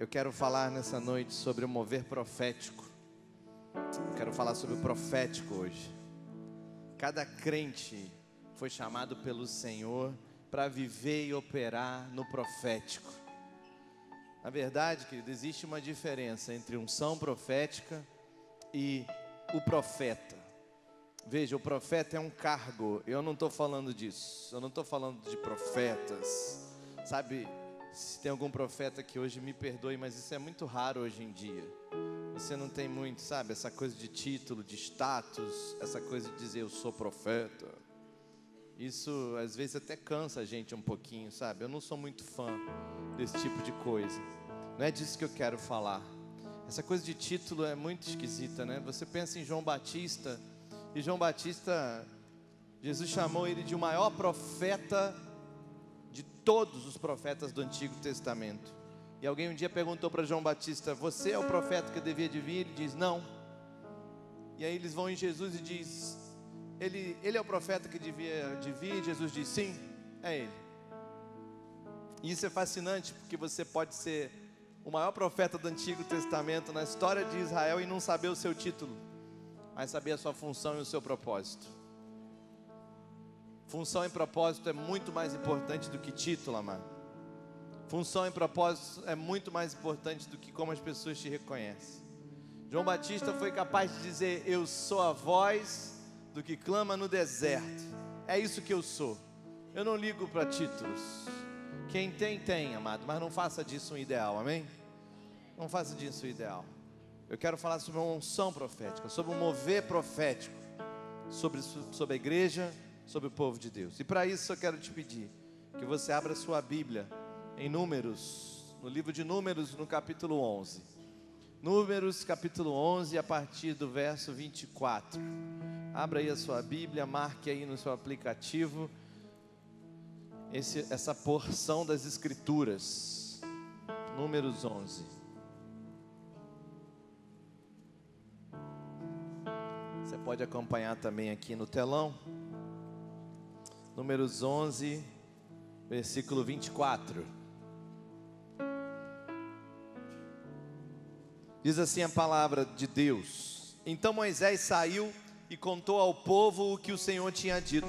Eu quero falar nessa noite sobre o mover profético. Eu quero falar sobre o profético hoje. Cada crente foi chamado pelo Senhor para viver e operar no profético. Na verdade, querido, existe uma diferença entre unção profética e o profeta. Veja, o profeta é um cargo. Eu não estou falando disso. Eu não estou falando de profetas. Sabe, se tem algum profeta que hoje me perdoe, mas isso é muito raro hoje em dia. Você não tem muito, sabe, essa coisa de título, de status, essa coisa de dizer eu sou profeta. Isso às vezes até cansa a gente um pouquinho, sabe? Eu não sou muito fã desse tipo de coisa. Não é disso que eu quero falar. Essa coisa de título é muito esquisita, né? Você pensa em João Batista, e João Batista, Jesus chamou ele de o maior profeta de todos os profetas do Antigo Testamento. E alguém um dia perguntou para João Batista: você é o profeta que devia de vir? Ele diz: não. E aí eles vão em Jesus e diz: ele é o profeta que devia de vir? Jesus diz: sim, é ele. E isso é fascinante, porque você pode ser o maior profeta do Antigo Testamento na história de Israel e não saber o seu título, mas saber a sua função e o seu propósito. Função e propósito é muito mais importante do que título, amado. Função e propósito é muito mais importante do que como as pessoas te reconhecem. João Batista foi capaz de dizer: eu sou a voz do que clama no deserto. É isso que eu sou. Eu não ligo para títulos. Quem tem, tem, amado, mas não faça disso um ideal, amém? Não faça disso um ideal. Eu quero falar sobre uma unção profética, sobre um mover profético, sobre a igreja, sobre o povo de Deus. E para isso eu quero te pedir que você abra sua Bíblia em Números, no livro de Números, no capítulo 11. Números, capítulo 11, a partir do verso 24. Abra aí a sua Bíblia, marque aí no seu aplicativo essa porção das Escrituras. Números 11. Você pode acompanhar também aqui no telão. Números 11, versículo 24. Diz assim a palavra de Deus: então Moisés saiu e contou ao povo o que o Senhor tinha dito.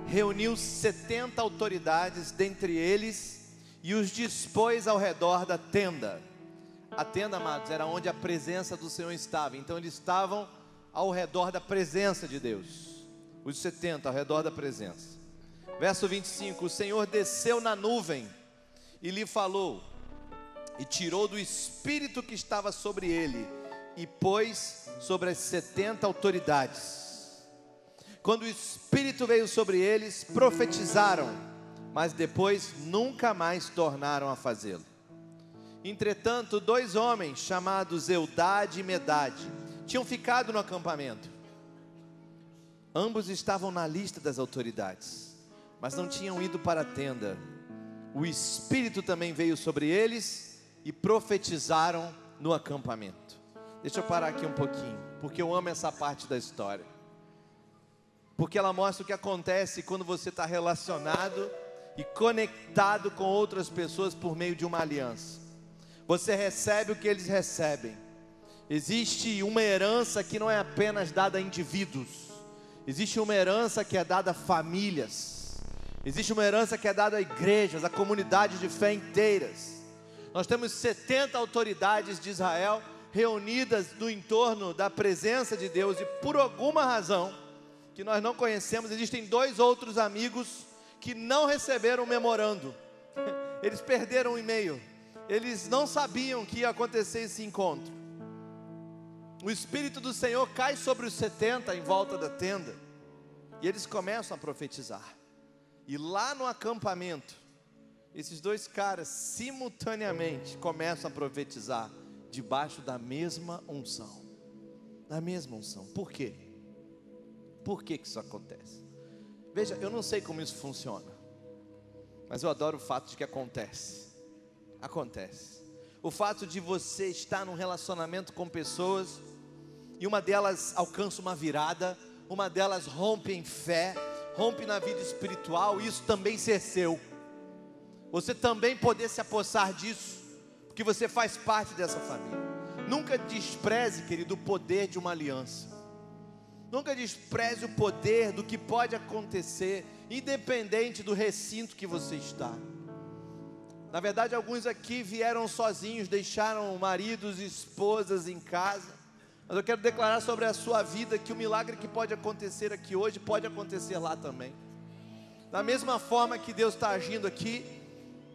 Reuniu 70 autoridades dentre eles e os dispôs ao redor da tenda. A tenda, amados, era onde a presença do Senhor estava. Então eles estavam ao redor da presença de Deus. Os 70 ao redor da presença. Verso 25: o Senhor desceu na nuvem e lhe falou, e tirou do espírito que estava sobre ele, e pôs sobre as 70 autoridades. Quando o espírito veio sobre eles, profetizaram, mas depois nunca mais tornaram a fazê-lo. Entretanto, 2 homens chamados Eldade e Medade tinham ficado no acampamento. Ambos estavam na lista das autoridades, mas não tinham ido para a tenda. O Espírito também veio sobre eles e profetizaram no acampamento. Deixa eu parar aqui um pouquinho, porque eu amo essa parte da história. Porque ela mostra o que acontece quando você está relacionado e conectado com outras pessoas por meio de uma aliança. Você recebe o que eles recebem. Existe uma herança que não é apenas dada a indivíduos. Existe uma herança que é dada a famílias. Existe uma herança que é dada a igrejas, a comunidades de fé inteiras. Nós temos 70 autoridades de Israel reunidas no entorno da presença de Deus. E por alguma razão que nós não conhecemos, existem 2 outros amigos que não receberam o memorando. Eles perderam o e-mail. Eles não sabiam que ia acontecer esse encontro. O Espírito do Senhor cai sobre os 70 em volta da tenda, e eles começam a profetizar. E lá no acampamento, esses 2 caras simultaneamente começam a profetizar debaixo da mesma unção. Da mesma unção. Por quê? Por que isso acontece? Veja, eu não sei como isso funciona, mas eu adoro o fato de que acontece. Acontece. O fato de você estar num relacionamento com pessoas e uma delas alcança uma virada, uma delas rompe em fé, rompe na vida espiritual, e isso também ser seu. Você também poder se apossar disso, porque você faz parte dessa família. Nunca despreze, querido, o poder de uma aliança. Nunca despreze o poder do que pode acontecer, independente do recinto que você está. Na verdade, alguns aqui vieram sozinhos, deixaram maridos e esposas em casa. Mas eu quero declarar sobre a sua vida que o milagre que pode acontecer aqui hoje, pode acontecer lá também. Da mesma forma que Deus está agindo aqui,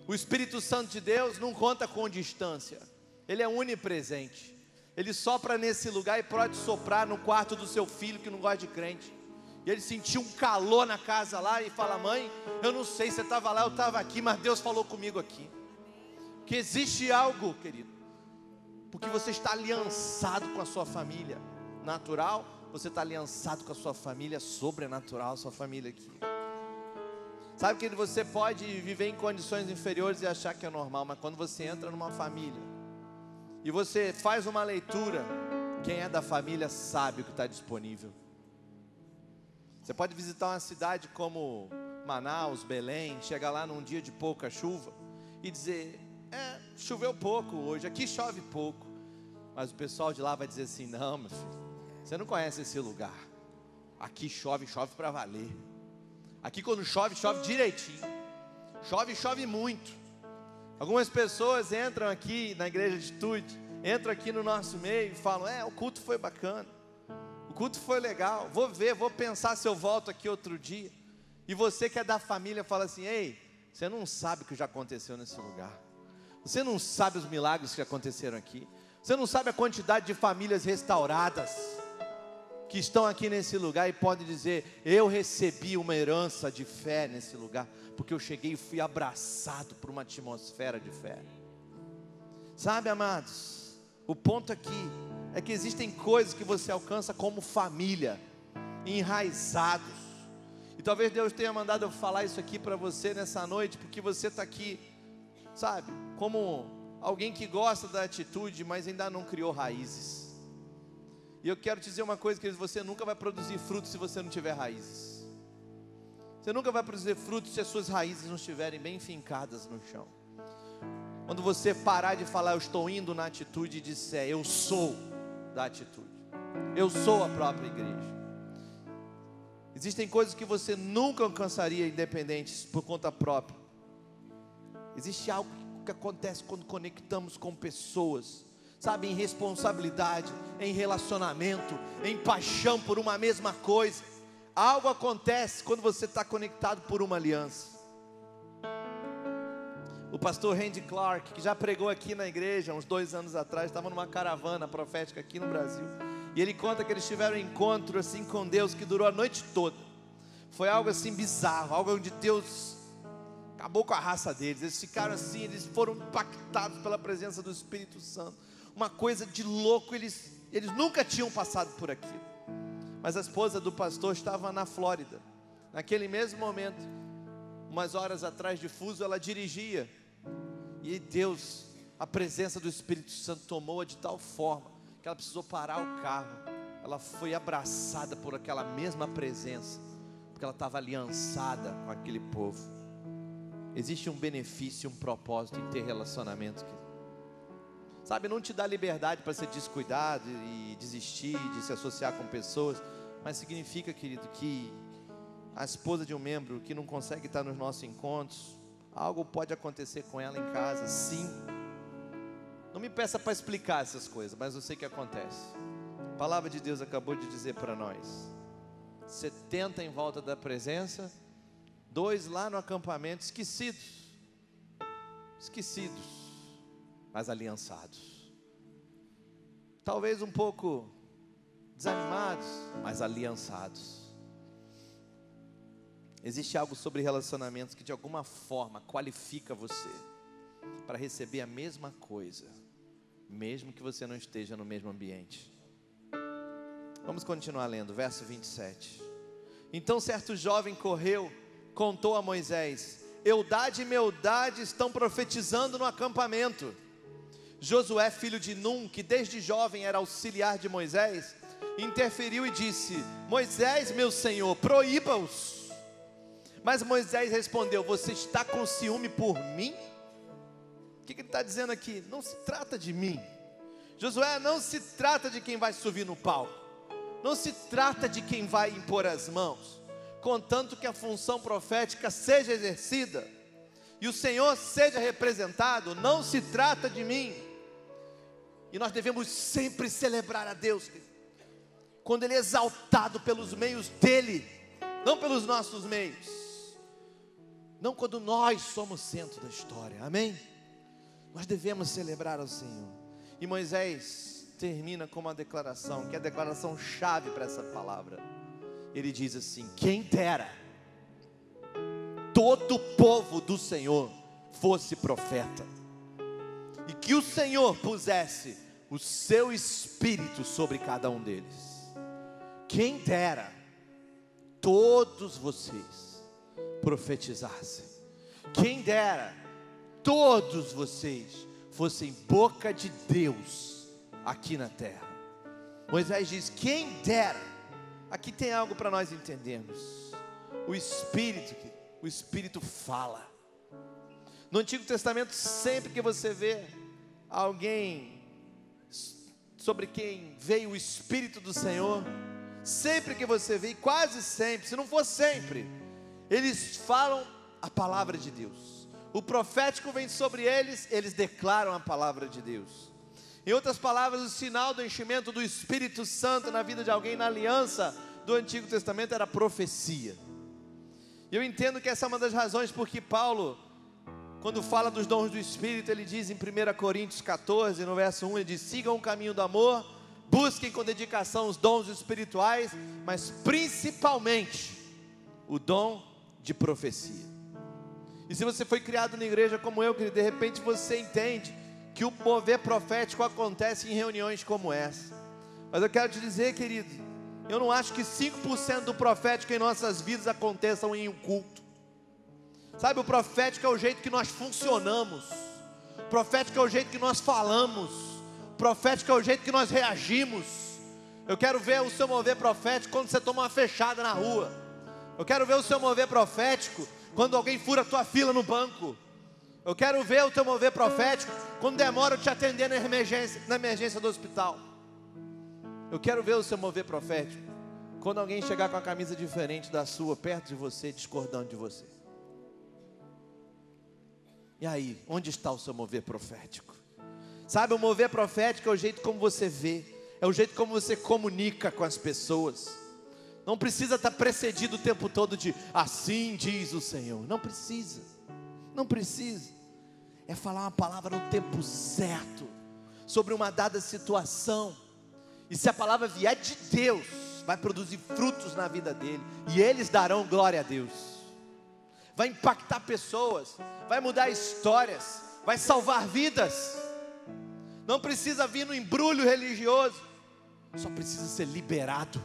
o Espírito Santo de Deus não conta com distância. Ele é onipresente. Ele sopra nesse lugar e pode soprar no quarto do seu filho que não gosta de crente. E ele sentiu um calor na casa lá e fala: mãe, eu não sei se você estava lá, eu estava aqui, mas Deus falou comigo aqui. Que existe algo, querido, porque você está aliançado com a sua família natural, você está aliançado com a sua família sobrenatural, sua família aqui. Sabe que você pode viver em condições inferiores e achar que é normal, mas quando você entra numa família e você faz uma leitura, quem é da família sabe o que está disponível. Você pode visitar uma cidade como Manaus, Belém, chegar lá num dia de pouca chuva e dizer: choveu pouco hoje, aqui chove pouco. Mas o pessoal de lá vai dizer assim: não, meu filho, você não conhece esse lugar. Aqui chove, chove para valer. Aqui quando chove, chove direitinho. Chove, chove muito. Algumas pessoas entram aqui na Igreja Atitude, entram aqui no nosso meio e falam: o culto foi bacana, o culto foi legal, vou pensar se eu volto aqui outro dia. E você que é da família fala assim: ei, você não sabe o que já aconteceu nesse lugar. Você não sabe os milagres que aconteceram aqui. Você não sabe a quantidade de famílias restauradas que estão aqui nesse lugar e podem dizer: eu recebi uma herança de fé nesse lugar, porque eu cheguei e fui abraçado por uma atmosfera de fé. Sabe, amados, o ponto aqui é que existem coisas que você alcança como família, enraizados. E talvez Deus tenha mandado eu falar isso aqui para você nessa noite, porque você está aqui, sabe, como alguém que gosta da atitude, mas ainda não criou raízes. E eu quero te dizer uma coisa, queridos: você nunca vai produzir frutos se você não tiver raízes. Você nunca vai produzir frutos se as suas raízes não estiverem bem fincadas no chão. Quando você parar de falar eu estou indo na atitude e disser eu sou da atitude, eu sou a própria igreja. Existem coisas que você nunca alcançaria independentes por conta própria. Existe algo que acontece quando conectamos com pessoas, sabe, em responsabilidade, em relacionamento, em paixão por uma mesma coisa. Algo acontece quando você está conectado por uma aliança. O pastor Randy Clark, que já pregou aqui na igreja uns 2 anos atrás, estava numa caravana profética aqui no Brasil, e ele conta que eles tiveram um encontro assim com Deus que durou a noite toda. Foi algo assim bizarro, algo onde Deus acabou com a raça deles. Eles ficaram assim, eles foram impactados pela presença do Espírito Santo. Uma coisa de louco, eles nunca tinham passado por aquilo. Mas a esposa do pastor estava na Flórida. Naquele mesmo momento, umas horas atrás de fuso, ela dirigia. E Deus, a presença do Espírito Santo tomou-a de tal forma que ela precisou parar o carro. Ela foi abraçada por aquela mesma presença, porque ela estava aliançada com aquele povo. Existe um benefício, um propósito em ter relacionamento, sabe, não te dá liberdade para ser descuidado e desistir de se associar com pessoas, mas significa, querido, que a esposa de um membro que não consegue estar nos nossos encontros, algo pode acontecer com ela em casa, sim. Não me peça para explicar essas coisas, mas eu sei que acontece. A palavra de Deus acabou de dizer para nós: 70 em volta da presença, 2 lá no acampamento, esquecidos, mas aliançados. Talvez um pouco desanimados, mas aliançados. Existe algo sobre relacionamentos que de alguma forma qualifica você para receber a mesma coisa, mesmo que você não esteja no mesmo ambiente. Vamos continuar lendo, verso 27. Então certo jovem correu, contou a Moisés: Eldade e Meldade estão profetizando no acampamento. Josué, filho de Num, que desde jovem era auxiliar de Moisés, interferiu e disse: Moisés, meu senhor, proíba-os. Mas Moisés respondeu: você está com ciúme por mim? que ele está dizendo aqui? Não se trata de mim. Josué, não se trata de quem vai subir no palco. Não se trata de quem vai impor as mãos. Contanto que a função profética seja exercida e o Senhor seja representado, não se trata de mim. E nós devemos sempre celebrar a Deus quando Ele é exaltado pelos meios dEle, não pelos nossos meios, não quando nós somos centro da história, amém? Nós devemos celebrar ao Senhor. E Moisés termina com uma declaração, que é a declaração chave para essa palavra. Ele diz assim: quem dera todo o povo do Senhor fosse profeta, e que o Senhor pusesse o seu espírito sobre cada um deles. Quem dera todos vocês profetizassem. Quem dera todos vocês fossem boca de Deus aqui na terra. Moisés diz: quem dera. Aqui tem algo para nós entendermos. O Espírito fala. No Antigo Testamento, sempre que você vê alguém sobre quem veio o Espírito do Senhor, sempre que você vê, e quase sempre, se não for sempre, eles falam a palavra de Deus. O profético vem sobre eles, eles declaram a palavra de Deus. Em outras palavras, o sinal do enchimento do Espírito Santo na vida de alguém na aliança do Antigo Testamento era a profecia. E eu entendo que essa é uma das razões porque Paulo, quando fala dos dons do Espírito, ele diz em 1 Coríntios 14, no verso 1, ele diz: sigam o caminho do amor, busquem com dedicação os dons espirituais, mas principalmente o dom de profecia. E se você foi criado na igreja como eu, querido, de repente você entende que o mover profético acontece em reuniões como essa. Mas eu quero te dizer, querido, eu não acho que 5% do profético em nossas vidas aconteçam em um culto. Sabe, o profético é o jeito que nós funcionamos, o profético é o jeito que nós falamos, o profético é o jeito que nós reagimos. Eu quero ver o seu mover profético quando você toma uma fechada na rua. Eu quero ver o seu mover profético quando alguém fura a tua fila no banco. Eu quero ver o teu mover profético quando demora te atender na emergência do hospital. Eu quero ver o seu mover profético quando alguém chegar com a camisa diferente da sua, perto de você, discordando de você. E aí, onde está o seu mover profético? Sabe, o mover profético é o jeito como você vê, é o jeito como você comunica com as pessoas. Não precisa estar precedido o tempo todo de assim diz o Senhor. Não precisa, não precisa. É falar uma palavra no tempo certo, sobre uma dada situação. E se a palavra vier de Deus, vai produzir frutos na vida dele, e eles darão glória a Deus. Vai impactar pessoas, vai mudar histórias, vai salvar vidas. Não precisa vir no embrulho religioso, só precisa ser liberado,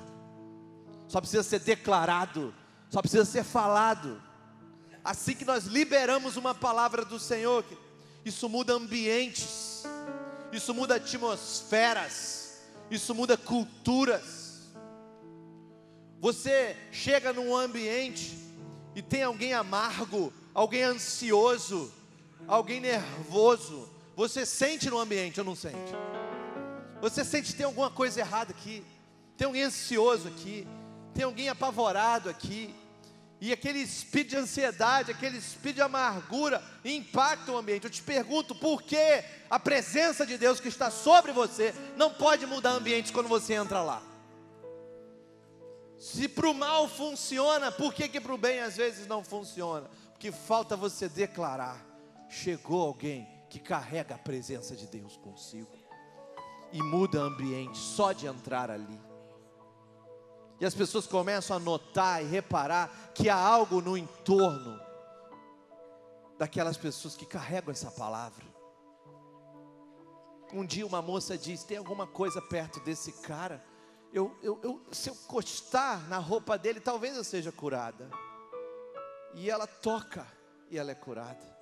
só precisa ser declarado, só precisa ser falado. Assim que nós liberamos uma palavra do Senhor, isso muda ambientes, isso muda atmosferas, isso muda culturas. Você chega num ambiente e tem alguém amargo, alguém ansioso, alguém nervoso. Você sente no ambiente ou não sente? Você sente que tem alguma coisa errada aqui, tem alguém ansioso aqui, tem alguém apavorado aqui. E aquele espírito de ansiedade, aquele espírito de amargura impacta o ambiente. Eu te pergunto, por que a presença de Deus que está sobre você não pode mudar ambientes quando você entra lá? Se para o mal funciona, por que para o bem às vezes não funciona? Porque falta você declarar: chegou alguém que carrega a presença de Deus consigo, e muda ambiente só de entrar ali. E as pessoas começam a notar e reparar que há algo no entorno daquelas pessoas que carregam essa palavra. Um dia uma moça disse: tem alguma coisa perto desse cara, se eu encostar na roupa dele, talvez eu seja curada. E ela toca e ela é curada.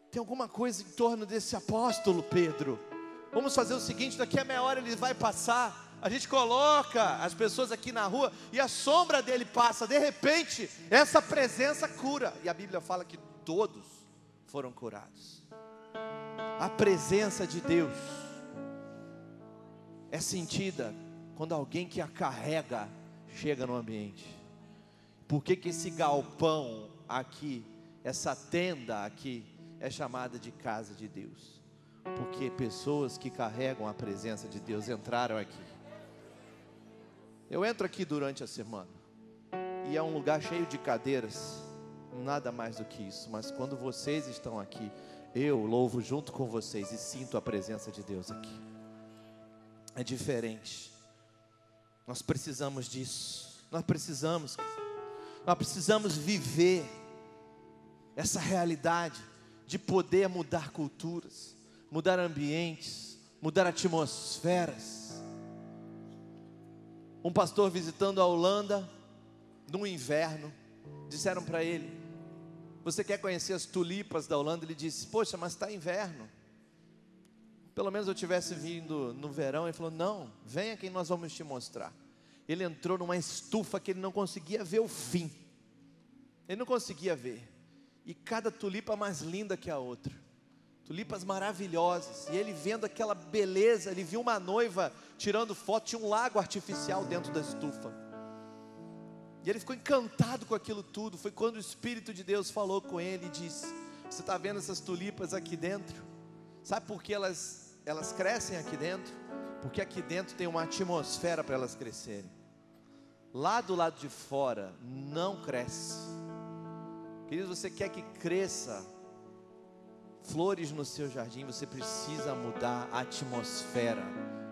Tem alguma coisa em torno desse apóstolo Pedro. Vamos fazer o seguinte, daqui a meia hora ele vai passar, a gente coloca as pessoas aqui na rua e a sombra dele passa. De repente, essa presença cura. E a Bíblia fala que todos foram curados. A presença de Deus é sentida quando alguém que a carrega chega no ambiente. Por que que esse galpão aqui, essa tenda aqui, é chamada de casa de Deus? Porque pessoas que carregam a presença de Deus entraram aqui. Eu entro aqui durante a semana e é um lugar cheio de cadeiras, nada mais do que isso. Mas quando vocês estão aqui, eu louvo junto com vocês e sinto a presença de Deus aqui. É diferente. Nós precisamos disso. Nós precisamos viver essa realidade de poder mudar culturas, mudar ambientes, mudar atmosferas. Um pastor visitando a Holanda no inverno, disseram para ele: você quer conhecer as tulipas da Holanda? Ele disse: poxa, mas está inverno. Pelo menos eu tivesse vindo no verão. Ele falou: não, venha que nós vamos te mostrar. Ele entrou numa estufa que ele não conseguia ver o fim. Ele não conseguia ver. E cada tulipa mais linda que a outra. Tulipas maravilhosas. E ele vendo aquela beleza, ele viu uma noiva tirando foto, tinha um lago artificial dentro da estufa. E ele ficou encantado com aquilo tudo. Foi quando o Espírito de Deus falou com ele e disse: você está vendo essas tulipas aqui dentro? Sabe por que elas crescem aqui dentro? Porque aqui dentro tem uma atmosfera para elas crescerem. Lá do lado de fora não cresce. Queridos, você quer que cresça flores no seu jardim, você precisa mudar a atmosfera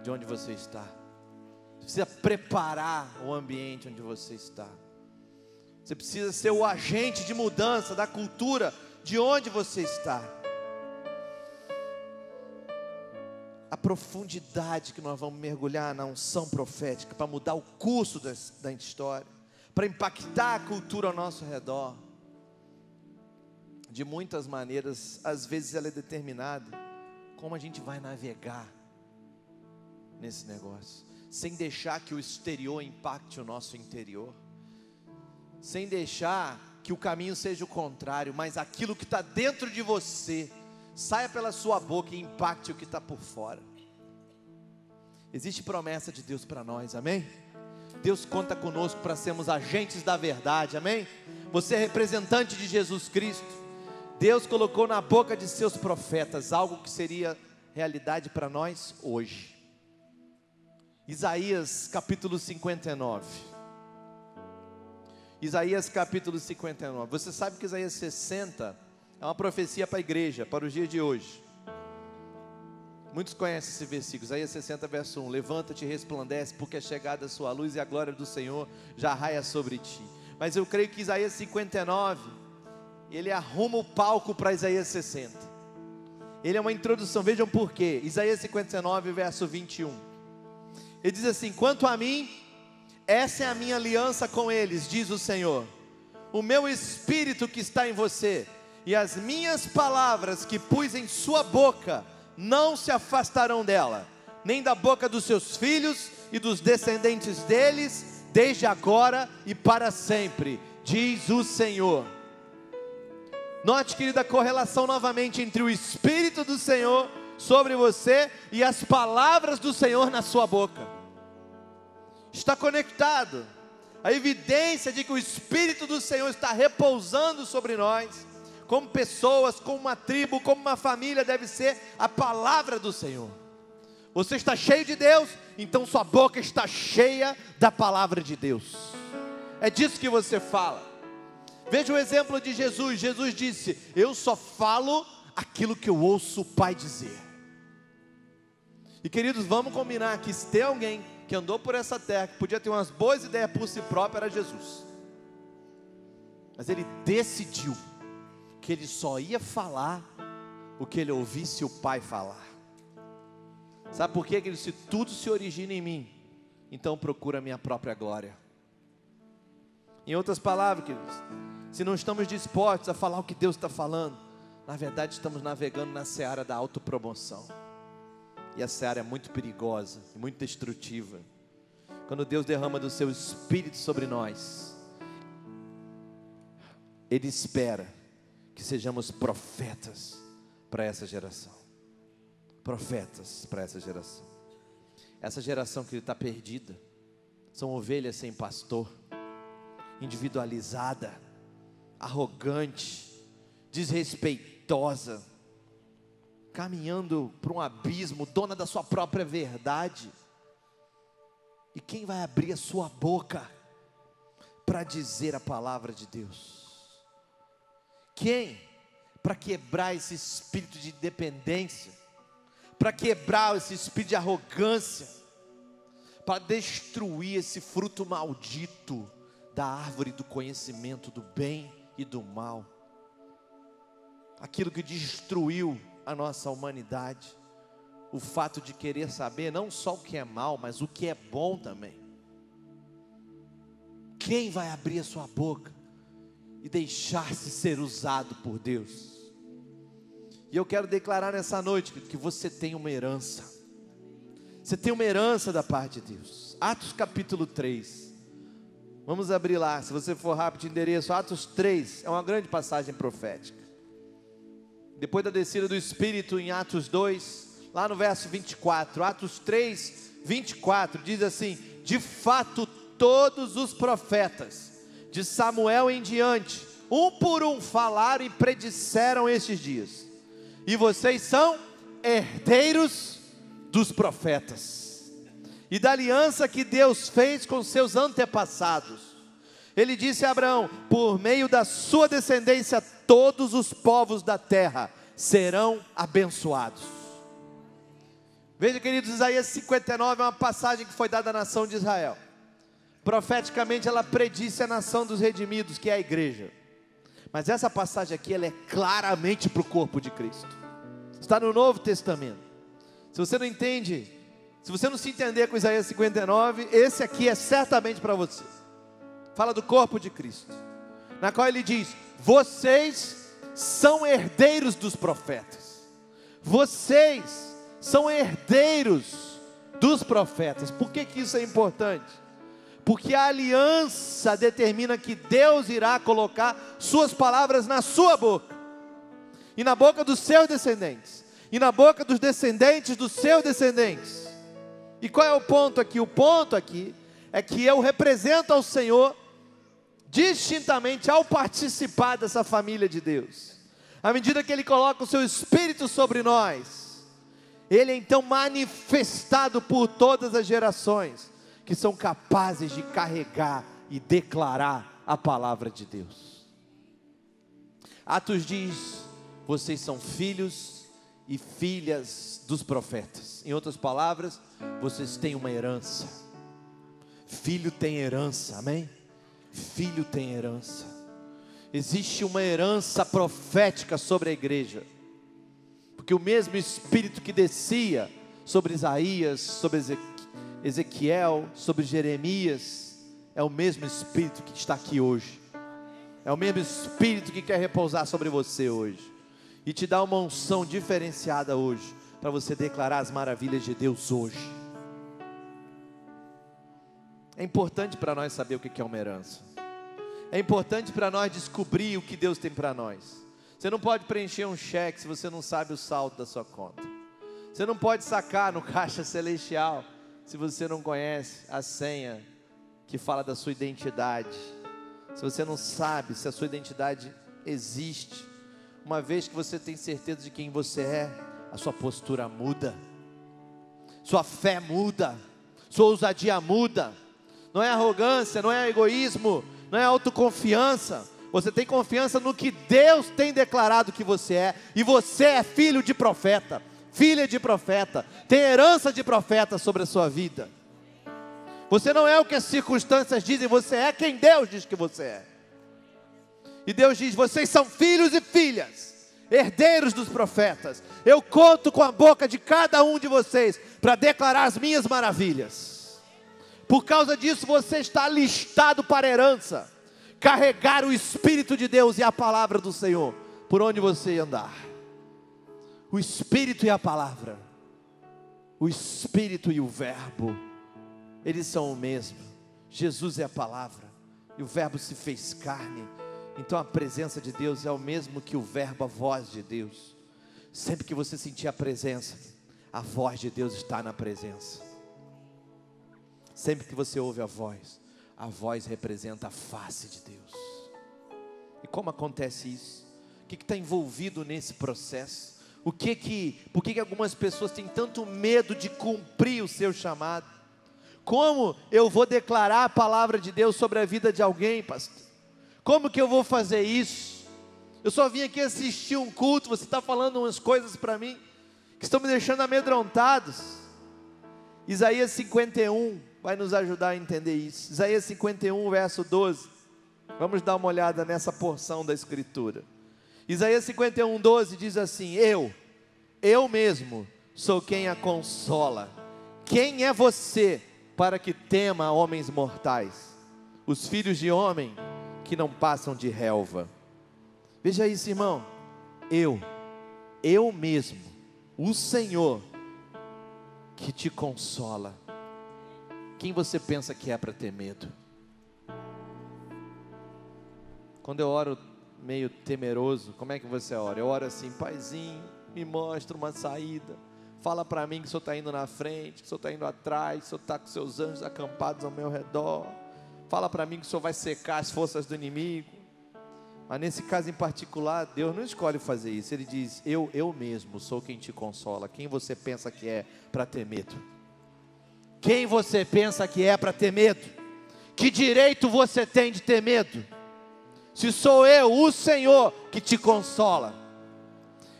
de onde você está. Você precisa preparar o ambiente onde você está. Você precisa ser o agente de mudança da cultura de onde você está. A profundidade que nós vamos mergulhar na unção profética para mudar o curso da história, para impactar a cultura ao nosso redor. De muitas maneiras, às vezes ela é determinada como a gente vai navegar nesse negócio, sem deixar que o exterior impacte o nosso interior, sem deixar que o caminho seja o contrário, mas aquilo que está dentro de você saia pela sua boca e impacte o que está por fora. Existe promessa de Deus para nós, amém? Deus conta conosco para sermos agentes da verdade, amém? Você é representante de Jesus Cristo. Deus colocou na boca de seus profetas algo que seria realidade para nós hoje. Isaías capítulo 59. Isaías capítulo 59. Você sabe que Isaías 60 é uma profecia para a igreja, para os dias de hoje. Muitos conhecem esse versículo, Isaías 60 verso 1. Levanta-te e resplandece, porque é chegada a sua luz e a glória do Senhor já raia sobre ti. Mas eu creio que Isaías 59, ele arruma o palco para Isaías 60. Ele é uma introdução, vejam por quê. Isaías 59 verso 21. Ele diz assim: quanto a mim, essa é a minha aliança com eles, diz o Senhor. O meu espírito que está em você e as minhas palavras que pus em sua boca não se afastarão dela, nem da boca dos seus filhos e dos descendentes deles, desde agora e para sempre, diz o Senhor. Note, querida, a correlação novamente entre o Espírito do Senhor sobre você e as palavras do Senhor na sua boca. Está conectado. A evidência de que o Espírito do Senhor está repousando sobre nós, como pessoas, como uma tribo, como uma família, deve ser a palavra do Senhor. Você está cheio de Deus, então sua boca está cheia da palavra de Deus. É disso que você fala. Veja o exemplo de Jesus. Jesus disse: eu só falo aquilo que eu ouço o Pai dizer. E queridos, vamos combinar que se tem alguém que andou por essa terra, que podia ter umas boas ideias por si próprio, era Jesus. Mas ele decidiu que ele só ia falar o que ele ouvisse o Pai falar. Sabe por quê? Que se tudo se origina em mim, então procura a minha própria glória. Em outras palavras, queridos, se não estamos dispostos a falar o que Deus está falando, na verdade estamos navegando na seara da autopromoção. E a seara é muito perigosa e muito destrutiva. Quando Deus derrama do seu Espírito sobre nós, Ele espera que sejamos profetas para essa geração. profetas para essa geração. Essa geração que está perdida, são ovelhas sem pastor, individualizada, arrogante, desrespeitosa, caminhando para um abismo, dona da sua própria verdade. E quem vai abrir a sua boca para dizer a palavra de Deus? Quem? Para quebrar esse espírito de dependência, para quebrar esse espírito de arrogância, para destruir esse fruto maldito da árvore do conhecimento do bem e do mal, aquilo que destruiu a nossa humanidade, o fato de querer saber não só o que é mal, mas o que é bom também. Quem vai abrir a sua boca e deixar-se ser usado por Deus? E eu quero declarar nessa noite que você tem uma herança. Você tem uma herança da parte de Deus. Atos capítulo 3. Vamos abrir lá, se você for rápido de endereço. Atos 3 é uma grande passagem profética. Depois da descida do Espírito em Atos 2, lá no verso 24. Atos 3, 24 diz assim: de fato todos os profetas, de Samuel em diante, um por um falaram e predisseram estes dias. E vocês são herdeiros dos profetas e da aliança que Deus fez com seus antepassados. Ele disse a Abraão: por meio da sua descendência todos os povos da terra serão abençoados. Veja, queridos, Isaías 59 é uma passagem que foi dada à nação de Israel. Profeticamente ela predisse a nação dos redimidos, que é a igreja. Mas essa passagem aqui, ela é claramente para o corpo de Cristo. Está no Novo Testamento. Se você não entende, se você não se entender com Isaías 59, esse aqui é certamente para você. Fala do corpo de Cristo, na qual ele diz: vocês são herdeiros dos profetas. Vocês são herdeiros dos profetas. Por que isso é importante? Porque a aliança determina que Deus irá colocar suas palavras na sua boca, e na boca dos seus descendentes, e na boca dos descendentes dos seus descendentes. E qual é o ponto aqui? O ponto aqui é que eu represento ao Senhor distintamente ao participar dessa família de Deus. À medida que Ele coloca o seu Espírito sobre nós, Ele é então manifestado por todas as gerações que são capazes de carregar e declarar a palavra de Deus. Atos diz: vocês são filhos e filhas dos profetas. Em outras palavras, vocês têm uma herança. Filho tem herança, amém? Filho tem herança. Existe uma herança profética sobre a igreja, porque o mesmo Espírito que descia sobre Isaías, sobre Ezequiel, sobre Jeremias, é o mesmo Espírito que está aqui hoje. É o mesmo Espírito que quer repousar sobre você hoje e te dar uma unção diferenciada hoje, para você declarar as maravilhas de Deus hoje. É importante para nós saber o que é uma herança. É importante para nós descobrir o que Deus tem para nós. Você não pode preencher um cheque se você não sabe o saldo da sua conta. Você não pode sacar no caixa celestial se você não conhece a senha que fala da sua identidade. Se você não sabe se a sua identidade existe. Uma vez que você tem certeza de quem você é, a sua postura muda, sua fé muda, sua ousadia muda. Não é arrogância, não é egoísmo, não é autoconfiança. Você tem confiança no que Deus tem declarado que você é. E você é filho de profeta, filha de profeta, tem herança de profeta sobre a sua vida. Você não é o que as circunstâncias dizem, você é quem Deus diz que você é. E Deus diz: vocês são filhos e filhas, herdeiros dos profetas. Eu conto com a boca de cada um de vocês para declarar as minhas maravilhas. Por causa disso você está listado para herança, carregar o Espírito de Deus e a palavra do Senhor por onde você andar. O Espírito e a palavra, o Espírito e o Verbo, eles são o mesmo. Jesus é a palavra e o Verbo se fez carne. Então a presença de Deus é o mesmo que o Verbo, a voz de Deus. Sempre que você sentir a presença, A voz de Deus está na presença. Sempre que você ouve a voz representa a face de Deus. E como acontece isso? O que está envolvido nesse processo? Por que algumas pessoas têm tanto medo de cumprir o seu chamado? Como eu vou declarar a palavra de Deus sobre a vida de alguém, pastor? Como que eu vou fazer isso? Eu só vim aqui assistir um culto, você está falando umas coisas para mim que estão me deixando amedrontados. Isaías 51 vai nos ajudar a entender isso. Isaías 51, verso 12. Vamos dar uma olhada nessa porção da Escritura. Isaías 51, 12 diz assim: eu mesmo sou quem a consola. Quem é você para que tema homens mortais? Os filhos de homem que não passam de relva. Veja isso, irmão. Eu mesmo, o Senhor, que te consola. Quem você pensa que é para ter medo? Quando eu oro meio temeroso, como é que você ora? Eu oro assim: Paizinho, me mostra uma saída. Fala para mim que o Senhor está indo na frente, que o Senhor está indo atrás, que o Senhor está com seus anjos acampados ao meu redor. Fala para mim que o Senhor vai secar as forças do inimigo. Mas nesse caso em particular, Deus não escolhe fazer isso. Ele diz: eu mesmo sou quem te consola. Quem você pensa que é para ter medo? Quem você pensa que é para ter medo? Que direito você tem de ter medo? Se sou eu, o Senhor, que te consola.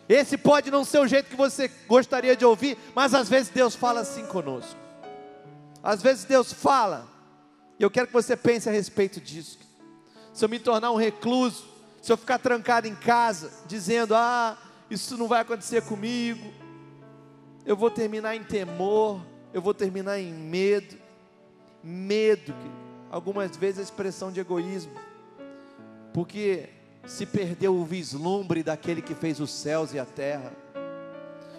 Esse pode não ser o jeito que você gostaria de ouvir, mas às vezes Deus fala assim conosco. Às vezes Deus fala, e eu quero que você pense a respeito disso. Se eu me tornar um recluso, se eu ficar trancado em casa, dizendo: isso não vai acontecer comigo, eu vou terminar em temor, eu vou terminar em medo. Medo, que algumas vezes é expressão de egoísmo, porque se perdeu o vislumbre daquele que fez os céus e a terra.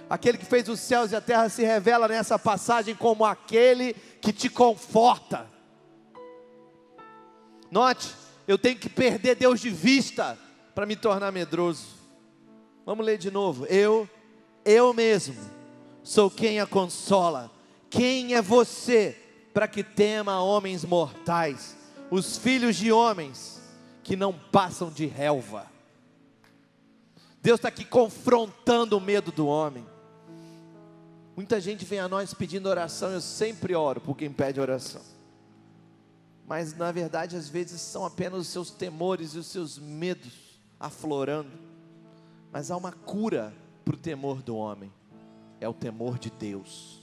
Aquele que fez os céus e a terra se revela nessa passagem como aquele que te conforta. Note, eu tenho que perder Deus de vista para me tornar medroso. Vamos ler de novo. Eu mesmo sou quem a consola. Quem é você para que tema homens mortais, os filhos de homens que não passam de relva? Deus está aqui confrontando o medo do homem. Muita gente vem a nós pedindo oração. Eu sempre oro por quem pede oração, mas na verdade às vezes são apenas os seus temores e os seus medos aflorando. Mas há uma cura para o temor do homem. É o temor de Deus.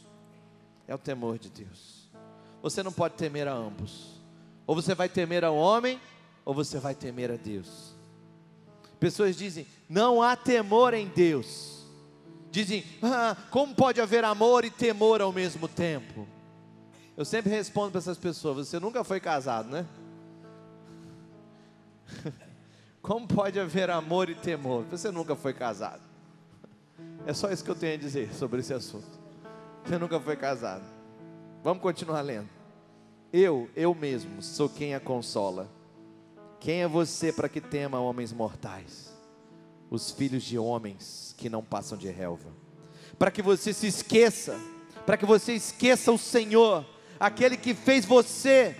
É o temor de Deus. Você não pode temer a ambos. Ou você vai temer ao homem, ou você vai temer a Deus. Pessoas dizem: não há temor em Deus. Dizem: como pode haver amor e temor ao mesmo tempo? Eu sempre respondo para essas pessoas: você nunca foi casado, né? Como pode haver amor e temor? Você nunca foi casado. É só isso que eu tenho a dizer sobre esse assunto. Você nunca foi casado. Vamos continuar lendo. Eu mesmo sou quem a consola. Quem é você para que tema homens mortais, os filhos de homens que não passam de relva? Para que você se esqueça, para que você esqueça o Senhor, aquele que fez você,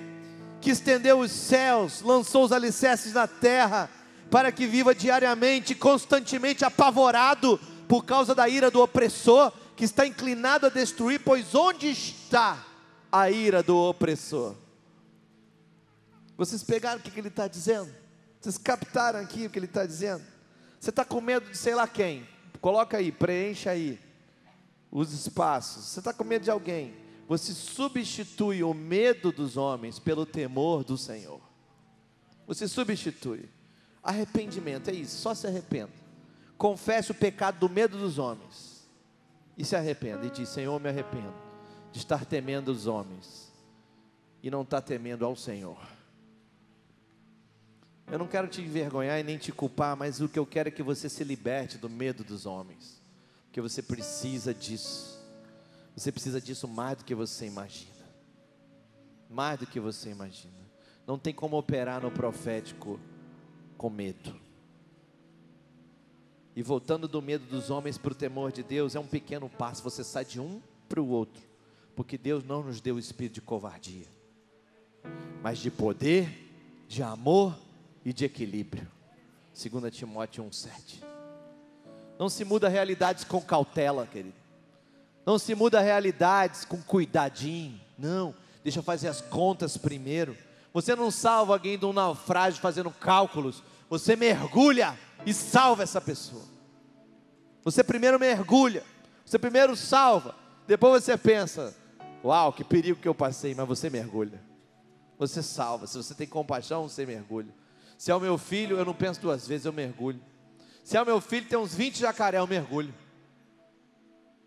que estendeu os céus, lançou os alicerces na terra, para que viva diariamente, constantemente apavorado por causa da ira do opressor, que está inclinado a destruir. Pois onde está a ira do opressor? Vocês pegaram o que ele está dizendo? Vocês captaram aqui o que ele está dizendo? Você está com medo de sei lá quem? Coloca aí, preencha aí os espaços. Você está com medo de alguém? Você substitui o medo dos homens pelo temor do Senhor. Você substitui. Arrependimento, é isso, só se arrependa. Confesse o pecado do medo dos homens e se arrependa e diz: Senhor, me arrependo de estar temendo os homens e não estar temendo ao Senhor. Eu não quero te envergonhar e nem te culpar, mas o que eu quero é que você se liberte do medo dos homens, porque você precisa disso. Você precisa disso mais do que você imagina. Mais do que você imagina. Não tem como operar no profético com medo. E voltando do medo dos homens para o temor de Deus, é um pequeno passo, você sai de um para o outro, porque Deus não nos deu o espírito de covardia, mas de poder, de amor e de equilíbrio. 2 Timóteo 1,7. Não se muda realidades com cautela, querido. Não se muda realidades com cuidadinho. Não, deixa eu fazer as contas primeiro. Você não salva alguém de um naufrágio fazendo cálculos. Você mergulha e salva essa pessoa. Você primeiro mergulha, você primeiro salva, depois você pensa: uau, que perigo que eu passei, mas você mergulha. Você salva. Se você tem compaixão, você mergulha. Se é o meu filho, eu não penso duas vezes, eu mergulho. Se é o meu filho, tem uns 20 jacaré, eu mergulho.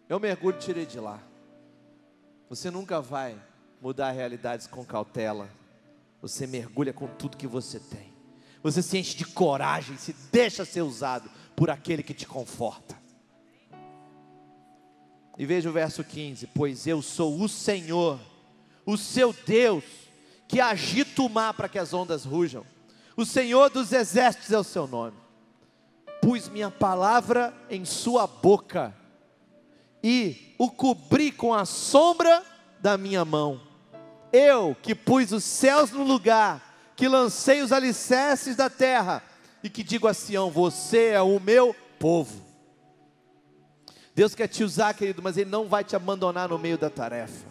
Eu mergulho e tirei de lá. Você nunca vai mudar realidades com cautela. Você mergulha com tudo que você tem. Você se enche de coragem, se deixa ser usado por aquele que te conforta. E veja o verso 15: pois eu sou o Senhor, o seu Deus, que agita o mar para que as ondas rujam. O Senhor dos exércitos é o seu nome. Pus minha palavra em sua boca e o cobri com a sombra da minha mão. Eu que pus os céus no lugar, que lancei os alicerces da terra, e que digo a Sião: você é o meu povo. Deus quer te usar, querido, mas Ele não vai te abandonar no meio da tarefa.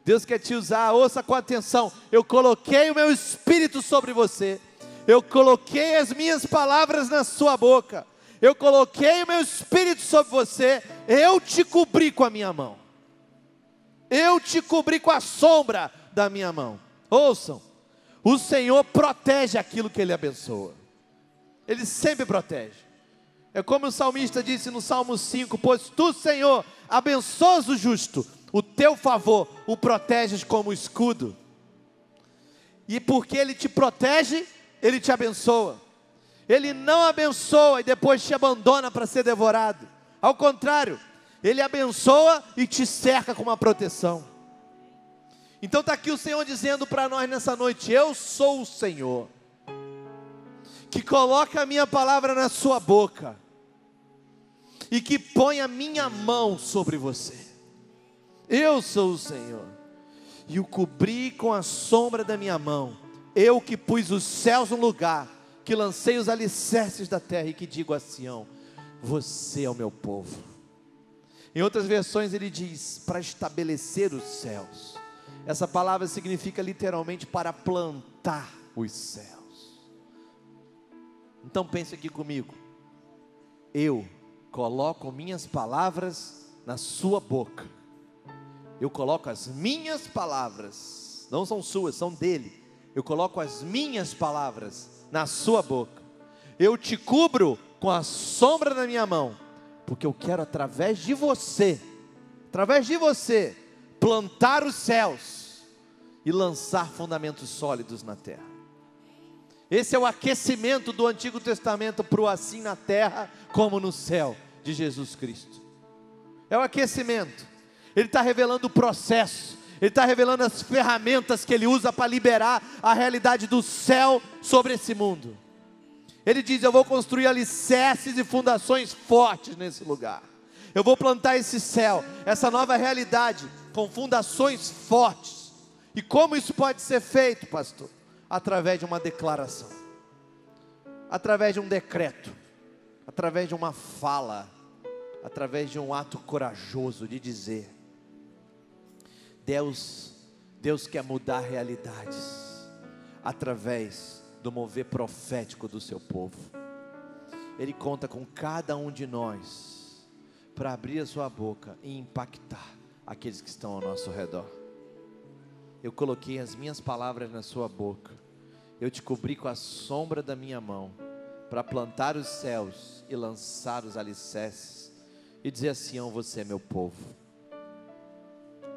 Deus quer te usar, ouça com atenção: eu coloquei o meu espírito sobre você, eu coloquei as minhas palavras na sua boca, eu coloquei o meu espírito sobre você, eu te cobri com a minha mão, eu te cobri com a sombra da minha mão. Ouçam, o Senhor protege aquilo que Ele abençoa, Ele sempre protege. É como o salmista disse no Salmo 5: pois tu, Senhor, abençoas o justo, o teu favor o proteges como escudo. E porque Ele te protege, Ele te abençoa. Ele não abençoa e depois te abandona para ser devorado. Ao contrário, Ele abençoa e te cerca com uma proteção. Então está aqui o Senhor dizendo para nós nessa noite: eu sou o Senhor, que coloca a minha palavra na sua boca, e que põe a minha mão sobre você. Eu sou o Senhor, e o cobri com a sombra da minha mão. Eu que pus os céus no lugar, que lancei os alicerces da terra, e que digo a Sião: você é o meu povo. Em outras versões ele diz: para estabelecer os céus. Essa palavra significa literalmente para plantar os céus. Então pense aqui comigo: eu coloco minhas palavras na sua boca. Eu coloco as minhas palavras, não são suas, são dele. Eu coloco as minhas palavras na sua boca. Eu te cubro com a sombra da minha mão, porque eu quero através de você, plantar os céus e lançar fundamentos sólidos na terra. Esse é o aquecimento do Antigo Testamento para o assim na terra como no céu de Jesus Cristo. É o aquecimento. Ele está revelando o processo, Ele está revelando as ferramentas que Ele usa para liberar a realidade do céu sobre esse mundo. Ele diz: eu vou construir alicerces e fundações fortes nesse lugar. Eu vou plantar esse céu, essa nova realidade, com fundações fortes. E como isso pode ser feito, pastor? Através de uma declaração, através de um decreto, através de uma fala, através de um ato corajoso de dizer: Deus quer mudar realidades através do mover profético do seu povo. Ele conta com cada um de nós para abrir a sua boca e impactar aqueles que estão ao nosso redor. Eu coloquei as minhas palavras na sua boca, eu te cobri com a sombra da minha mão, para plantar os céus e lançar os alicerces, e dizer a Sião: você é meu povo.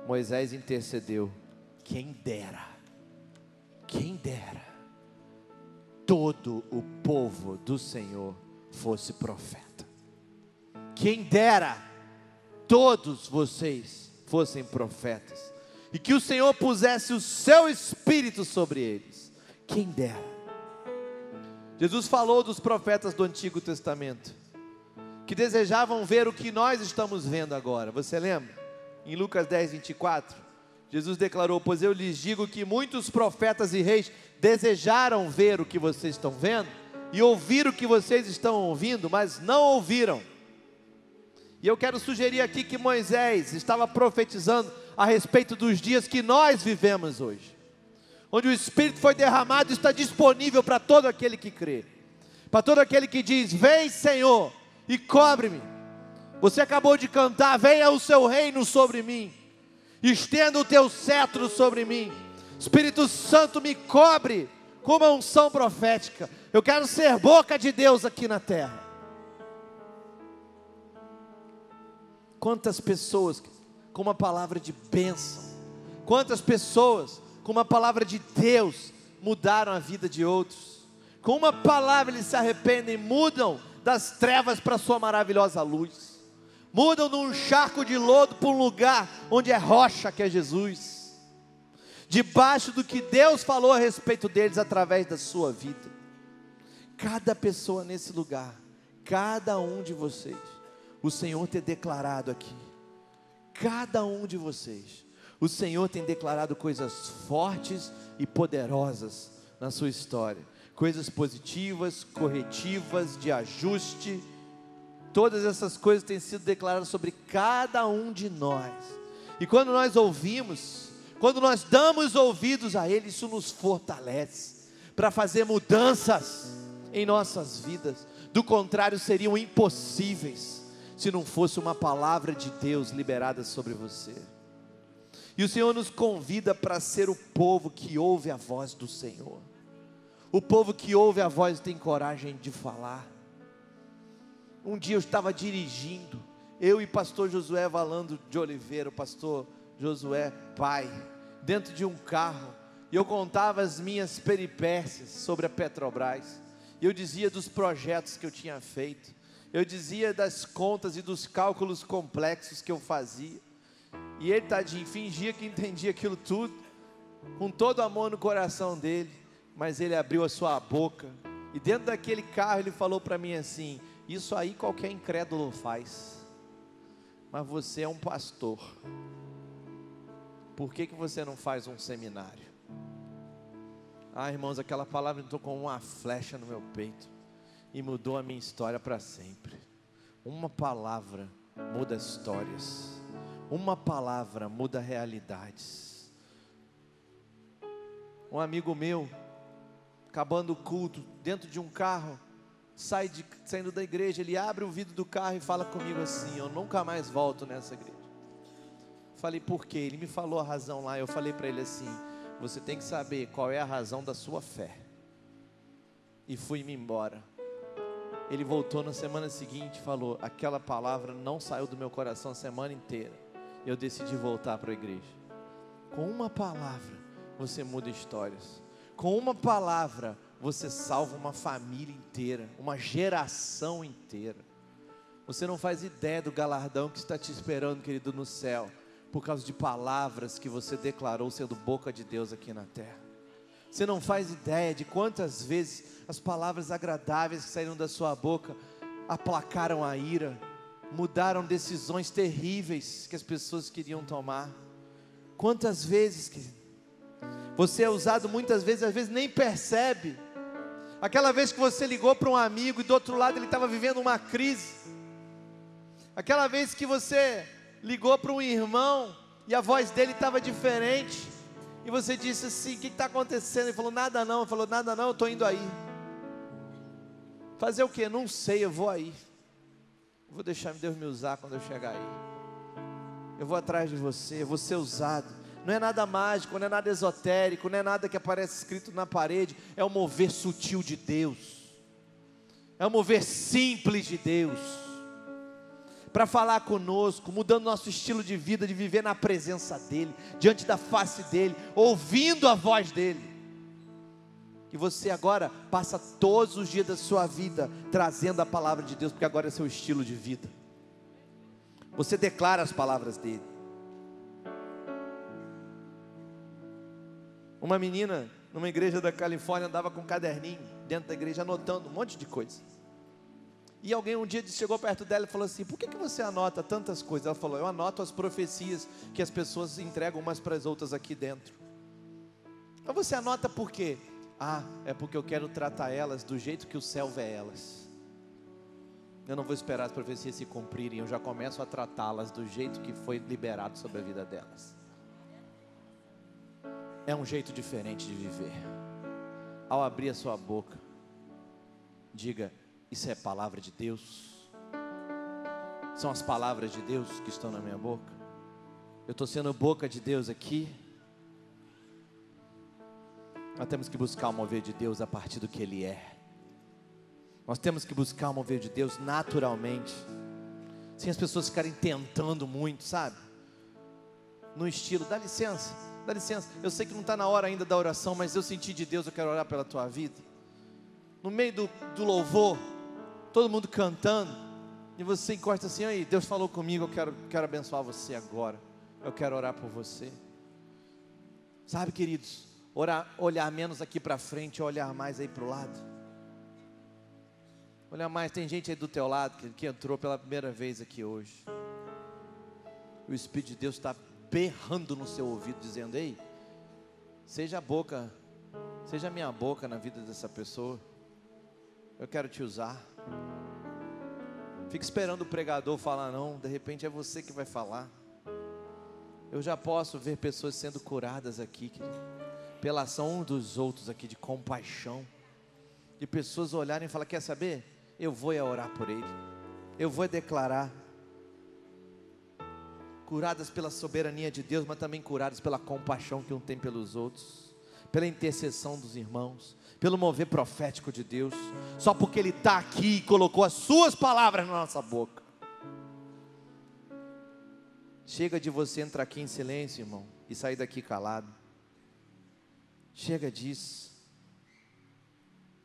Moisés intercedeu: quem dera todo o povo do Senhor fosse profeta. Quem dera todos vocês fossem profetas, e que o Senhor pusesse o seu Espírito sobre eles. Quem dera. Jesus falou dos profetas do Antigo Testamento, que desejavam ver o que nós estamos vendo agora. Você lembra? Em Lucas 10, 24, Jesus declarou: pois eu lhes digo que muitos profetas e reis desejaram ver o que vocês estão vendo e ouvir o que vocês estão ouvindo, mas não ouviram. E eu quero sugerir aqui que Moisés estava profetizando a respeito dos dias que nós vivemos hoje, onde o Espírito foi derramado e está disponível para todo aquele que crê, para todo aquele que diz: vem Senhor e cobre-me. Você acabou de cantar: venha o seu reino sobre mim, estenda o teu cetro sobre mim. Espírito Santo, me cobre com uma unção profética. Eu quero ser boca de Deus aqui na terra. Quantas pessoas com uma palavra de bênção, quantas pessoas com uma palavra de Deus mudaram a vida de outros. Com uma palavra eles se arrependem, mudam das trevas para a sua maravilhosa luz, mudam de um charco de lodo para um lugar onde é rocha, que é Jesus, debaixo do que Deus falou a respeito deles através da sua vida. Cada pessoa nesse lugar, cada um de vocês, o Senhor tem declarado aqui, cada um de vocês, o Senhor tem declarado coisas fortes e poderosas na sua história, coisas positivas, corretivas, de ajuste. Todas essas coisas têm sido declaradas sobre cada um de nós, e quando nós ouvimos, quando nós damos ouvidos a Ele, isso nos fortalece para fazer mudanças em nossas vidas. Do contrário, seriam impossíveis se não fosse uma palavra de Deus liberada sobre você. E o Senhor nos convida para ser o povo que ouve a voz do Senhor, o povo que ouve a voz e tem coragem de falar. Um dia eu estava dirigindo, eu e pastor Josué Valando de Oliveira, o pastor Josué pai, dentro de um carro, e eu contava as minhas peripécias sobre a Petrobras. Eu dizia dos projetos que eu tinha feito, eu dizia das contas e dos cálculos complexos que eu fazia, e ele, tadinho, fingia que entendia aquilo tudo, com todo amor no coração dele, mas ele abriu a sua boca, e dentro daquele carro ele falou para mim assim: isso aí qualquer incrédulo faz, mas você é um pastor, por que você não faz um seminário? Ah, irmãos, aquela palavra entrou como uma flecha no meu peito e mudou a minha história para sempre. Uma palavra muda histórias, uma palavra muda realidades. Um amigo meu, acabando o culto, dentro de um carro, saindo da igreja, ele abre o vidro do carro e fala comigo assim: eu nunca mais volto nessa igreja. Falei: por quê? Ele me falou a razão lá. Eu falei para ele assim: você tem que saber qual é a razão da sua fé. E fui-me embora. Ele voltou na semana seguinte e falou: aquela palavra não saiu do meu coração a semana inteira. Eu decidi voltar para a igreja. Com uma palavra você muda histórias. Com uma palavra você salva uma família inteira, uma geração inteira. Você não faz ideia do galardão que está te esperando, querido, no céu, por causa de palavras que você declarou sendo boca de Deus aqui na terra. Você não faz ideia de quantas vezes as palavras agradáveis que saíram da sua boca aplacaram a ira, mudaram decisões terríveis que as pessoas queriam tomar. Quantas vezes, querido, você é usado muitas vezes, às vezes nem percebe. Aquela vez que você ligou para um amigo e do outro lado ele estava vivendo uma crise. Aquela vez que você ligou para um irmão e a voz dele estava diferente, e você disse assim: o que está acontecendo? Ele falou: nada não. Ele falou: nada não, eu estou indo aí. Fazer o que? Não sei, eu vou aí. Eu vou deixar Deus me usar quando eu chegar aí. Eu vou atrás de você, eu vou ser usado. Não é nada mágico, não é nada esotérico, não é nada que aparece escrito na parede. É um mover sutil de Deus, é um mover simples de Deus, para falar conosco, mudando nosso estilo de vida, de viver na presença dEle, diante da face dEle, ouvindo a voz dEle. E você agora passa todos os dias da sua vida trazendo a palavra de Deus, porque agora é seu estilo de vida. Você declara as palavras dEle. Uma menina numa igreja da Califórnia andava com um caderninho dentro da igreja, anotando um monte de coisa. E alguém um dia chegou perto dela e falou assim: por que você anota tantas coisas? Ela falou: eu anoto as profecias que as pessoas entregam umas para as outras aqui dentro. Mas você anota por quê? Ah, é porque eu quero tratar elas do jeito que o céu vê elas. Eu não vou esperar as profecias se cumprirem, eu já começo a tratá-las do jeito que foi liberado sobre a vida delas. É um jeito diferente de viver. Ao abrir a sua boca, diga: isso é palavra de Deus? São as palavras de Deus que estão na minha boca? Eu estou sendo boca de Deus aqui? Nós temos que buscar o mover de Deus a partir do que Ele é. Nós temos que buscar o mover de Deus naturalmente, sem as pessoas ficarem tentando muito, sabe? No estilo: dá licença, eu sei que não está na hora ainda da oração, mas eu senti de Deus, eu quero orar pela tua vida. No meio do louvor, todo mundo cantando, e você encosta assim: aí, Deus falou comigo, eu quero abençoar você agora, eu quero orar por você. Sabe, queridos, olhar menos aqui para frente, olhar mais aí para o lado. Olha mais, tem gente aí do teu lado que entrou pela primeira vez aqui hoje. O Espírito de Deus está berrando no seu ouvido, dizendo: ei, seja a minha boca na vida dessa pessoa. Eu quero te usar. Fica esperando o pregador falar não, de repente é você que vai falar. Eu já posso ver pessoas sendo curadas aqui, pela ação uns dos outros aqui, de compaixão. De pessoas olharem e falar: quer saber? Eu vou orar por ele, eu vou declarar. Curadas pela soberania de Deus, mas também curadas pela compaixão que um tem pelos outros, pela intercessão dos irmãos, pelo mover profético de Deus, só porque Ele está aqui e colocou as suas palavras na nossa boca. Chega de você entrar aqui em silêncio, irmão, e sair daqui calado. Chega disso.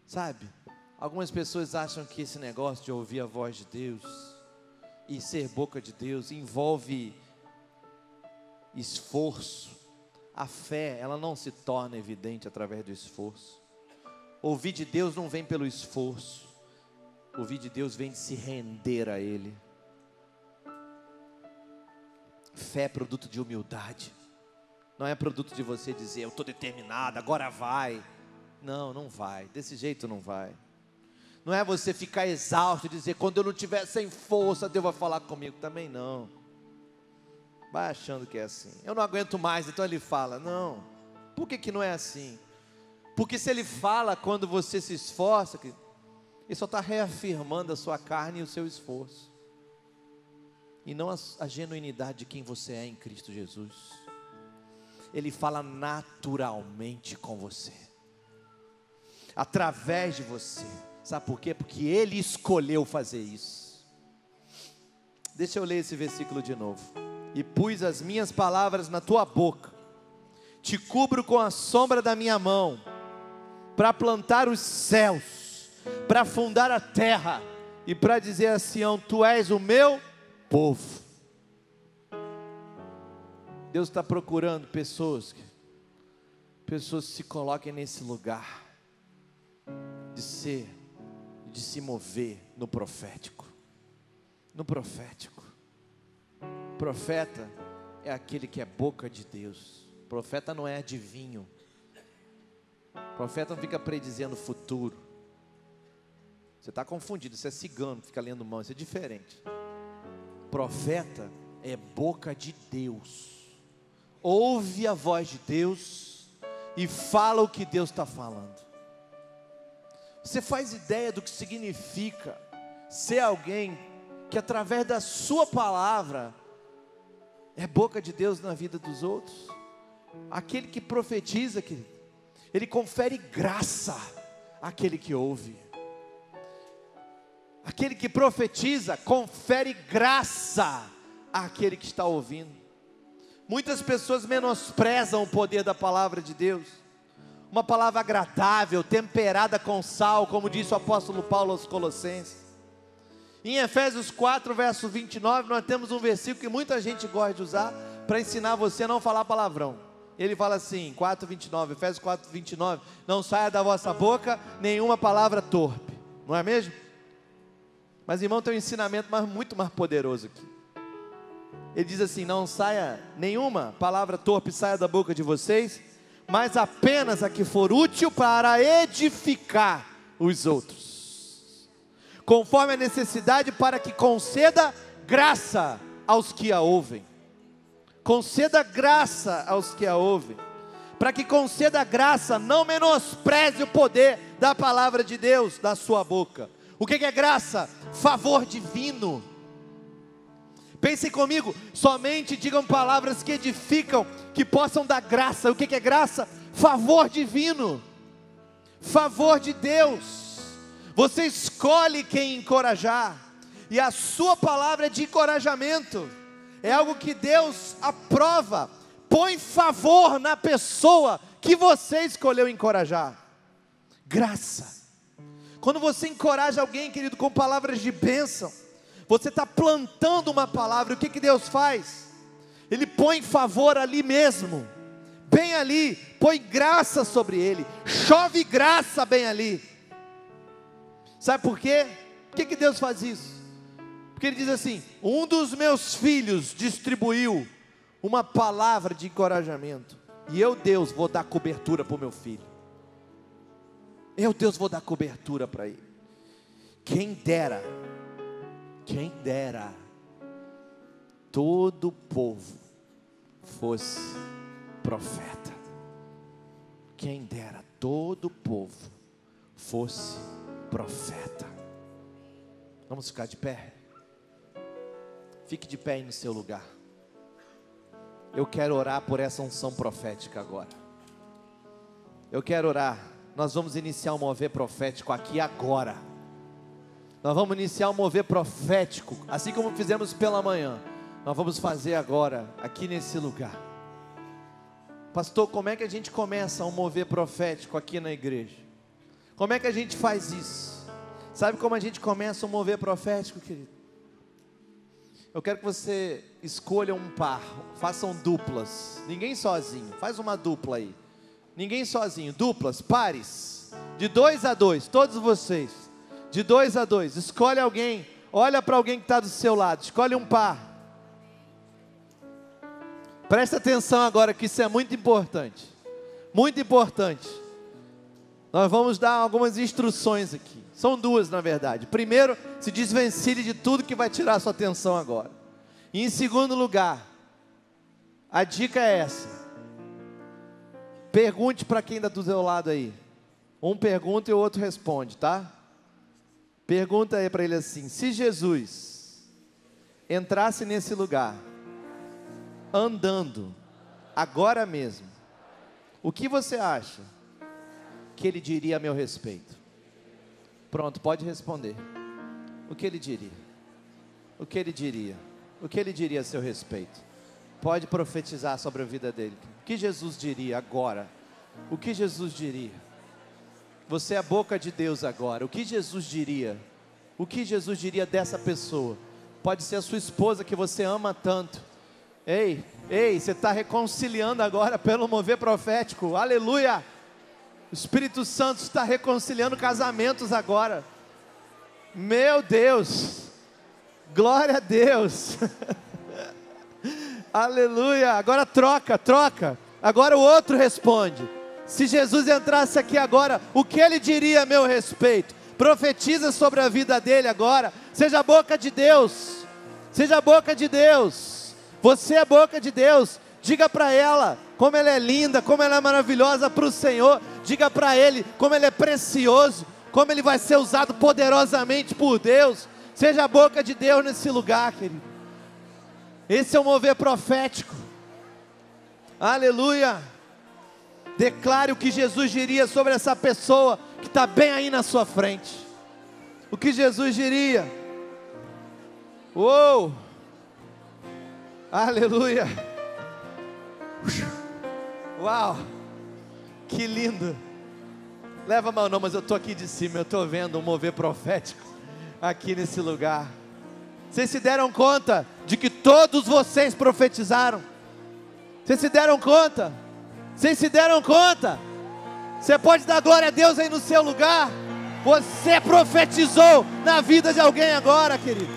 Sabe, algumas pessoas acham que esse negócio de ouvir a voz de Deus e ser boca de Deus envolve esforço. A fé, ela não se torna evidente através do esforço. Ouvir de Deus não vem pelo esforço. Ouvir de Deus vem de se render a Ele. Fé é produto de humildade. Não é produto de você dizer: eu estou determinado, agora vai. Não, não vai, desse jeito não vai. Não é você ficar exausto e dizer: quando eu não estiver sem força, Deus vai falar comigo. Também não. Vai achando que é assim. Eu não aguento mais, então Ele fala. Não. Por que não é assim? Porque se Ele fala quando você se esforça, Ele só está reafirmando a sua carne e o seu esforço, e não a genuinidade de quem você é em Cristo Jesus. Ele fala naturalmente com você, através de você. Sabe por quê? Porque Ele escolheu fazer isso. Deixa eu ler esse versículo de novo. E pus as minhas palavras na tua boca, te cubro com a sombra da minha mão, para plantar os céus, para fundar a terra, e para dizer a Sião: tu és o meu povo. Deus está procurando pessoas que se coloquem nesse lugar de se mover no profético. No profético. Profeta é aquele que é boca de Deus. Profeta não é adivinho. Profeta não fica predizendo o futuro. Você está confundido, isso é cigano, fica lendo mão, isso é diferente. Profeta é boca de Deus. Ouve a voz de Deus e fala o que Deus está falando. Você faz ideia do que significa ser alguém que através da sua palavra é boca de Deus na vida dos outros? Aquele que profetiza, querido, ele confere graça àquele que ouve. Aquele que profetiza confere graça àquele que está ouvindo. Muitas pessoas menosprezam o poder da palavra de Deus. Uma palavra agradável, temperada com sal, como disse o apóstolo Paulo aos Colossenses. Em Efésios 4, verso 29, nós temos um versículo que muita gente gosta de usar para ensinar você a não falar palavrão. Ele fala assim, 4:29, Efésios 4:29, não saia da vossa boca nenhuma palavra torpe, não é mesmo? Mas irmão, tem um ensinamento muito mais poderoso aqui. Ele diz assim: não saia nenhuma palavra torpe saia da boca de vocês, mas apenas a que for útil para edificar os outros, conforme a necessidade, para que conceda graça aos que a ouvem. Conceda graça aos que a ouvem. Para que conceda graça, não menospreze o poder da palavra de Deus da sua boca. O que é graça? Favor divino. Pensem comigo, somente digam palavras que edificam, que possam dar graça. O que é graça? Favor divino, favor de Deus. Você escolhe quem encorajar, e a sua palavra é de encorajamento, é algo que Deus aprova, põe favor na pessoa que você escolheu encorajar. Graça. Quando você encoraja alguém, querido, com palavras de bênção, você está plantando uma palavra. O que Deus faz? Ele põe favor ali mesmo, bem ali, põe graça sobre ele, chove graça bem ali. Sabe por quê? Por que Deus faz isso? Porque Ele diz assim: um dos meus filhos distribuiu uma palavra de encorajamento, e eu, Deus, vou dar cobertura para o meu filho. Eu, Deus, vou dar cobertura para ele. Quem dera todo o povo fosse profeta. Quem dera todo o povo fosse profeta. Vamos ficar de pé? Fique de pé aí no seu lugar. Eu quero orar por essa unção profética agora. Eu quero orar. Nós vamos iniciar um mover profético aqui agora. Nós vamos iniciar um mover profético, assim como fizemos pela manhã. Nós vamos fazer agora, aqui nesse lugar. Pastor, como é que a gente começa um mover profético aqui na igreja? Como é que a gente faz isso? Sabe como a gente começa um mover profético, querido? Eu quero que você escolha um par, façam duplas, ninguém sozinho, faz uma dupla aí. Ninguém sozinho, duplas, pares, de 2 a 2, todos vocês, de 2 a 2, escolhe alguém, olha para alguém que está do seu lado, escolhe um par. Presta atenção agora que isso é muito importante, muito importante. Nós vamos dar algumas instruções aqui, são duas na verdade. Primeiro, se desvencilhe de tudo que vai tirar a sua atenção agora. E em segundo lugar, a dica é essa: pergunte para quem está do seu lado aí. Um pergunta e o outro responde, tá? Pergunta aí para ele assim: se Jesus entrasse nesse lugar, andando, agora mesmo, o que você acha que ele diria a meu respeito? Pronto, pode responder. O que ele diria? O que ele diria? O que ele diria a seu respeito? Pode profetizar sobre a vida dele. O que Jesus diria agora? O que Jesus diria? Você é a boca de Deus agora. O que Jesus diria? O que Jesus diria dessa pessoa? Pode ser a sua esposa que você ama tanto. Ei, você está reconciliando agora pelo mover profético. Aleluia! O Espírito Santo está reconciliando casamentos agora. Meu Deus! Glória a Deus! Aleluia! Agora troca. Agora o outro responde. Se Jesus entrasse aqui agora, o que ele diria a meu respeito? Profetiza sobre a vida dele agora. Seja a boca de Deus. Seja a boca de Deus. Você é a boca de Deus. Diga para ela como ela é linda, como ela é maravilhosa para o Senhor. Diga para ele como ele é precioso, como ele vai ser usado poderosamente por Deus. Seja a boca de Deus nesse lugar, querido. Esse é o mover profético. Aleluia. Declare o que Jesus diria sobre essa pessoa que está bem aí na sua frente. O que Jesus diria? Uou! Aleluia! Uau! Que lindo! Leva a mão não, mas eu estou aqui de cima, eu estou vendo um mover profético aqui nesse lugar. Vocês se deram conta de que todos vocês profetizaram? Vocês se deram conta? Vocês se deram conta? Você pode dar glória a Deus aí no seu lugar? Você profetizou na vida de alguém agora, querido.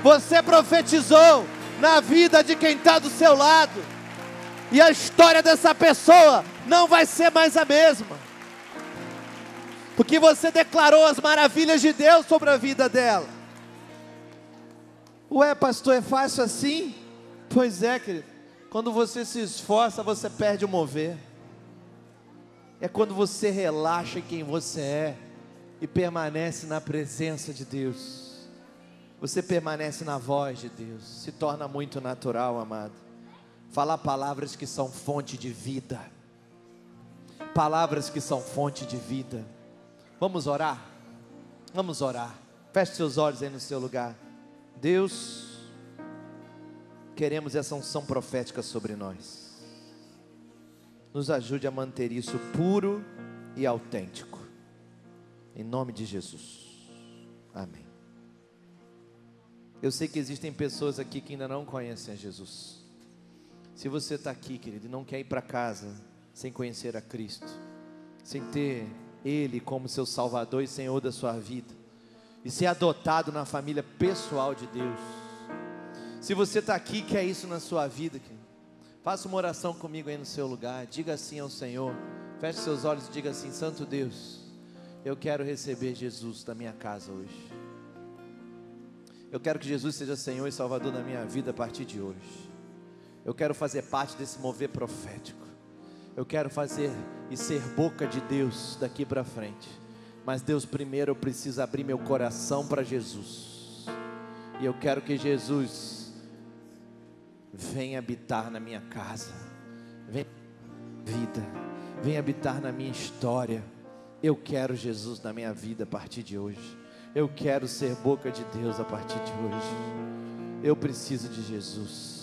Você profetizou na vida de quem está do seu lado. E a história dessa pessoa não vai ser mais a mesma. Porque você declarou as maravilhas de Deus sobre a vida dela. Ué, pastor, é fácil assim? Pois é, querido. Quando você se esforça, você perde o mover. É quando você relaxa em quem você é e permanece na presença de Deus. Você permanece na voz de Deus. Se torna muito natural, amado. Falar palavras que são fonte de vida. Palavras que são fonte de vida. Vamos orar? Vamos orar. Feche seus olhos aí no seu lugar. Deus, queremos essa unção profética sobre nós. Nos ajude a manter isso puro e autêntico. Em nome de Jesus. Amém. Eu sei que existem pessoas aqui que ainda não conhecem a Jesus. Se você está aqui, querido, e não quer ir para casa sem conhecer a Cristo, sem ter Ele como seu Salvador e Senhor da sua vida, e ser adotado na família pessoal de Deus. Se você está aqui e quer isso na sua vida, querido, faça uma oração comigo aí no seu lugar. Diga assim ao Senhor. Feche seus olhos e diga assim: Santo Deus, eu quero receber Jesus na minha casa hoje. Eu quero que Jesus seja Senhor e Salvador da minha vida a partir de hoje. Eu quero fazer parte desse mover profético. Eu quero fazer e ser boca de Deus daqui para frente. Mas Deus, primeiro eu preciso abrir meu coração para Jesus. E eu quero que Jesus venha habitar na minha casa. Venha vida. Venha habitar na minha história. Eu quero Jesus na minha vida a partir de hoje. Eu quero ser boca de Deus a partir de hoje. Eu preciso de Jesus.